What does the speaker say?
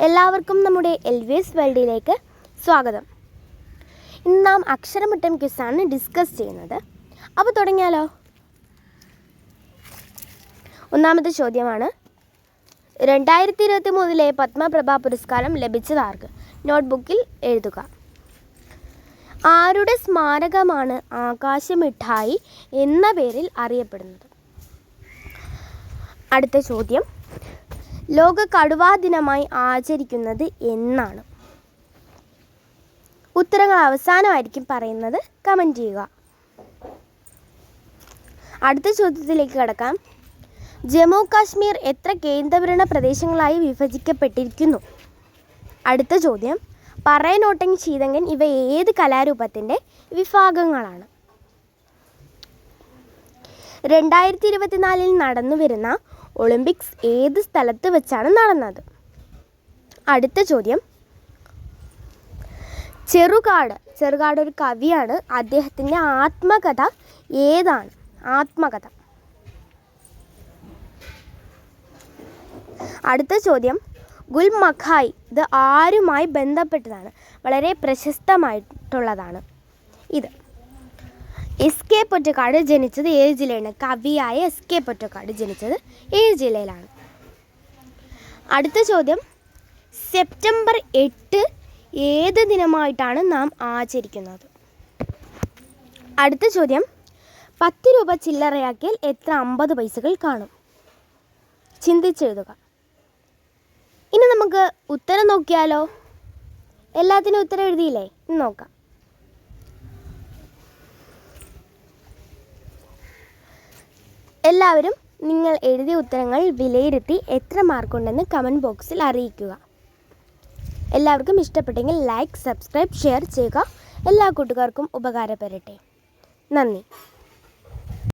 എല്ലാവർക്കും നമ്മുടെ LVS വേൾഡിലേക്ക് സ്വാഗതം. ഇന്ന് നാം അക്ഷരമുറ്റം ക്വിസാണ് ഡിസ്കസ് ചെയ്യുന്നത്. അപ്പോൾ തുടങ്ങിയാലോ? ഒന്നാമത്തെ ചോദ്യമാണ്, 2023 പത്മപ്രഭ പുരസ്കാരം ലഭിച്ചതാർക്ക്? നോട്ട്ബുക്കിൽ എഴുതുക. ആരുടെ സ്മാരകമാണ് ആകാശമിഠായി എന്ന പേരിൽ അറിയപ്പെടുന്നത്? അടുത്ത ചോദ്യം, ലോക കടുവാ ദിനമായി ആചരിക്കുന്നത് എന്നാണ്? ഉത്തരങ്ങൾ അവസാനമായിരിക്കും പറയുന്നത്, കമൻറ്റ് ചെയ്യുക. അടുത്ത ചോദ്യത്തിലേക്ക് കടക്കാം. ജമ്മു കാശ്മീർ എത്ര കേന്ദ്രഭരണ പ്രദേശങ്ങളായി വിഭജിക്കപ്പെട്ടിരിക്കുന്നു? അടുത്ത ചോദ്യം, പറയനോട്ടൻ ശീതങ്കൻ ഇവ ഏത് കലാരൂപത്തിൻ്റെ വിഭാഗങ്ങളാണ്? 2024 നടന്നു വരുന്ന ഒളിമ്പിക്സ് ഏത് സ്ഥലത്ത് വെച്ചാണ് നടന്നത്? അടുത്ത ചോദ്യം, ചെറുകാട് ഒരു കവിയാണ്. അദ്ദേഹത്തിൻ്റെ ആത്മകഥ ഏതാണ്? ആത്മകഥ. അടുത്ത ചോദ്യം, ഗുൽ മഖായ് ഇത് ആരുമായി ബന്ധപ്പെട്ടതാണ്? വളരെ പ്രശസ്തമായിട്ടുള്ളതാണ് ഇത്. SK പൊറ്റക്കാട് ജനിച്ചത് ഏത് ജില്ലയാണ്? കവിയായ SK പൊറ്റക്കാട് ജനിച്ചത് ഏത് ജില്ലയിലാണ്? അടുത്ത ചോദ്യം, സെപ്റ്റംബർ 8 ഏത് ദിനമായിട്ടാണ് നാം ആചരിക്കുന്നത്? അടുത്ത ചോദ്യം, 10 രൂപ ചില്ലറയാക്കിയാൽ എത്ര 50 പൈസകൾ കാണും? ചിന്തിച്ചെഴുതുക. ഇനി നമുക്ക് ഉത്തരം നോക്കിയാലോ? എല്ലാത്തിനും ഉത്തരം എഴുതിയില്ലേ? ഇന്ന് നോക്കാം. എല്ലാവരും നിങ്ങൾ എഴുതിയ ഉത്തരങ്ങൾ വിലയിരുത്തി എത്ര മാർക്കുണ്ടെന്ന് കമൻറ്റ് ബോക്സിൽ അറിയിക്കുക. എല്ലാവർക്കും ഇഷ്ടപ്പെട്ടെങ്കിൽ ലൈക്ക്, സബ്സ്ക്രൈബ്, ഷെയർ ചെയ്യുക. എല്ലാ കൂട്ടുകാർക്കും ഉപകാരപ്പെടട്ടെ. നന്ദി.